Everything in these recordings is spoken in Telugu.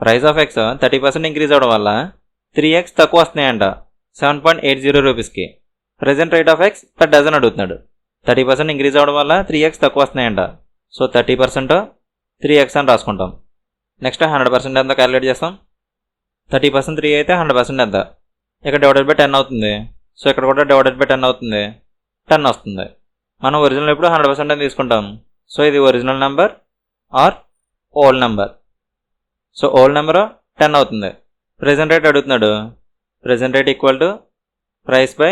ప్రైస్ ఆఫ్ ఎక్స్ 30% ఇంక్రీజ్ అవ్వడం వల్ల 3x తక్కువ వస్తున్నాయంట 7.80 రూపీస్కి. Present rate of X per dozen అడుగుతున్నాడు. 30% ఇంక్రీజ్ అవ్వడం వల్ల 3x తక్కువ వస్తున్నాయంట. సో 30% 3x అని రాసుకుంటాం. నెక్స్ట్ 100% ఎంత క్యాలిక్యులేట్ చేస్తాం. 30% 3 అయితే 100% ఎంత, ఇక్కడ డివైడెడ్ బై 10 అవుతుంది. సో ఇక్కడ కూడా డివైడెడ్ బై 10 అవుతుంది, 10 వస్తుంది. మనం ఒరిజినల్ ఎప్పుడు 100% అని తీసుకుంటాం. సో ఇది original number or old number. So old number 10 అవుతుంది. ప్రెజెంట్ రేట్ అడుగుతున్నాడు. Present rate equal to price by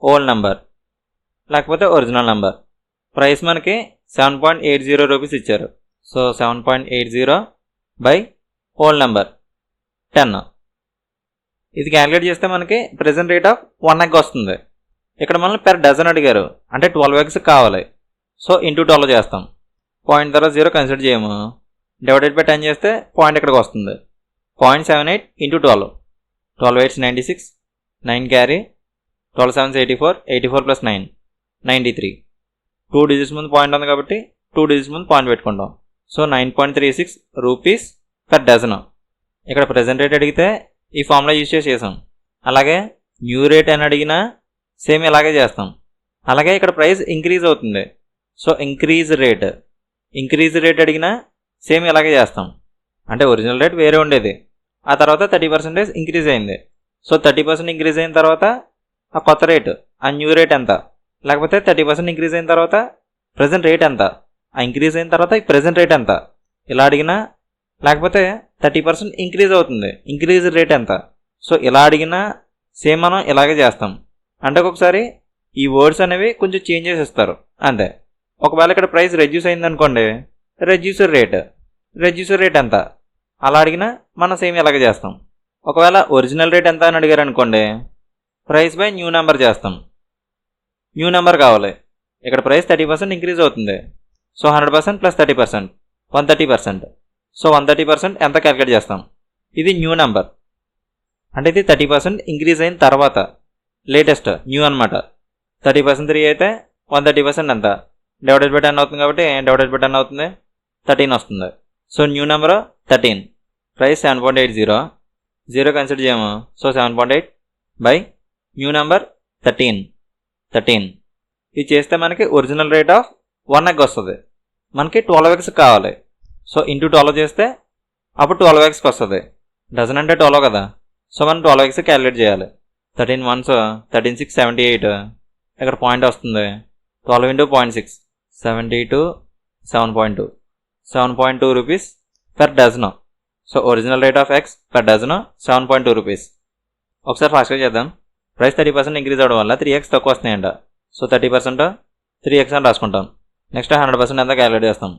old number లేకపోతే ఒరిజినల్ నెంబర్. ప్రైస్ మనకి 7.80 రూపీస్ ఇచ్చారు. So 7.80 by old number 10. ఇది క్యాలిక్యులేట్ చేస్తే మనకి ప్రెజెంట్ రేట్ ఆఫ్ 1 ఎగ్ వస్తుంది. ఇక్కడ మనల్ని పెర్ డజన్ అడిగారు అంటే 12 ఎగ్స్ కావాలి. సో ఇంటూ 12 చేస్తాం. పాయింట్ తర్వాత 0 కన్సిడర్ చేయము. డివైడెడ్ బై 10 చేస్తే పాయింట్ ఇక్కడికి వస్తుంది. 0.78 into 12. 12 8s 96, 9 carry, 12 7s 84, 84 plus 9 93. 2 digits ముందు పాయింట్ ఉంది కాబట్టి 2 డిజిట్స్ ముందు పాయింట్ పెట్టుకుంటాం. So 9.36 rupees per dozen. ఇక్కడ ప్రెజెంట్ రేట్ అడిగితే ఈ ఫార్ములా యూజ్ చేసాం. అలాగే న్యూ రేట్ అని అడిగినా సేమ్ ఇలాగే చేస్తాం. అలాగే ఇక్కడ ప్రైస్ ఇంక్రీజ్ అవుతుంది. సో ఇంక్రీజ్ రేట్ అడిగినా సేమ్ ఇలాగే చేస్తాం. అంటే ఒరిజినల్ రేట్ వేరే ఉండేది, ఆ తర్వాత 30% ఇంక్రీజ్ అయింది. సో 30% ఇంక్రీజ్ అయిన తర్వాత ఆ కొత్త రేటు ఆ న్యూ రేట్ ఎంత, లేకపోతే 30% ఇంక్రీజ్ అయిన తర్వాత ప్రెజెంట్ రేట్ ఎంత, ఆ ఇంక్రీజ్ అయిన తర్వాత ఈ ప్రెజెంట్ రేట్ ఎంత ఇలా అడిగినా, లేకపోతే 30% ఇంక్రీజ్ అవుతుంది ఇంక్రీజ్ రేట్ ఎంత. సో ఇలా అడిగినా సేమ్ మనం ఇలాగే చేస్తాం. అంటే ఒక్కొక్కసారి ఈ వర్డ్స్ అనేవి కొంచెం చేంజ్ చేసి ఇస్తారు అంతే. ఒకవేళ ఇక్కడ ప్రైస్ రెడ్యూస్ అయిందనుకోండి, రెడ్యూసర్ రేట్ ఎంత అలా అడిగినా మనం సేమ్ ఇలాగే చేస్తాం. ఒకవేళ ఒరిజినల్ రేట్ ఎంత అని అడిగారు అనుకోండి, ప్రైస్ బై న్యూ నెంబర్ చేస్తాం. న్యూ నెంబర్ కావాలి. ఇక్కడ ప్రైస్ 30% ఇంక్రీజ్ అవుతుంది. So 100% plus 30% 130%. సో 130% ఎంత క్యాలిక్యులేట్ చేస్తాం. ఇది న్యూ నెంబర్ అంటే ఇది 30% ఇంక్రీజ్ అయిన తర్వాత లేటెస్ట్ న్యూ అనమాట. 30% 3 అయితే 130% ఎంత, డివైడెడ్ బై 10 అవుతుంది కాబట్టి డివైడెడ్ బై 10 అవుతుంది, 13 వస్తుంది. So new number 13. Price 7.80, 0 consider చేయము. So 7.8 by new number 13. ఇది చేస్తే మనకి ఒరిజినల్ రేట్ ఆఫ్ 1 ఎగ్ వస్తుంది. మనకి 12 ఎగ్స్ కావాలి. సో ఇంటూ 12 చేస్తే అప్పుడు 12 ఎగ్స్కి వస్తుంది. డజన్ అంటే 12 కదా. సో మనం 12 ఎగ్స్ క్యాలిక్యులేట్ చేయాలి. 13 1s 13 6 78. ఇక్కడ పాయింట్ వస్తుంది. 12 into 0.6 72 7.2 7.2 rupees per dozen. So original rate of X per dozen 7.2 rupees. ఒకసారి ఫాస్ట్గా చేద్దాం. ప్రైస్ 30% ఇంక్రీజ్ అవ్వడం వల్ల 3x తక్కువ వస్తున్నాయంట. సో 30% 3x అని రాసుకుంటాం. నెక్స్ట్ 100% ఎంత క్యాలిక్యులేట్ చేస్తాం.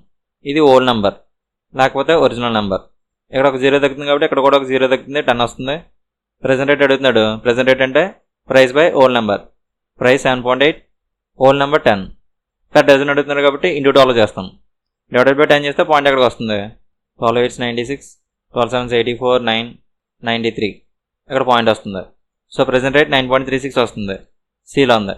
ఇది ఓల్డ్ నెంబర్ లేకపోతే ఒరిజినల్ నెంబర్. ఇక్కడ ఒక 0 తగ్గుతుంది కాబట్టి ఇక్కడ కూడా ఒక 0 తగ్గుతుంది, 10 వస్తుంది. ప్రెజెంట్ రేట్ అడుగుతున్నాడు. ప్రెజెంట్ రేట్ అంటే price by old number. Price 7.8, old number 10. Per dozen అడుగుతున్నారు కాబట్టి ఇంటూ 12 చేస్తాం. డివైడెడ్ బై 10 చేస్తే పాయింట్ ఎక్కడికి వస్తుంది. 12 8s 96, 12 7s 84, 9 93. ఇక్కడ పాయింట్ వస్తుంది. సో ప్రెజెంట్ రేట్ 9.36 వస్తుంది. సీలో ఉంది.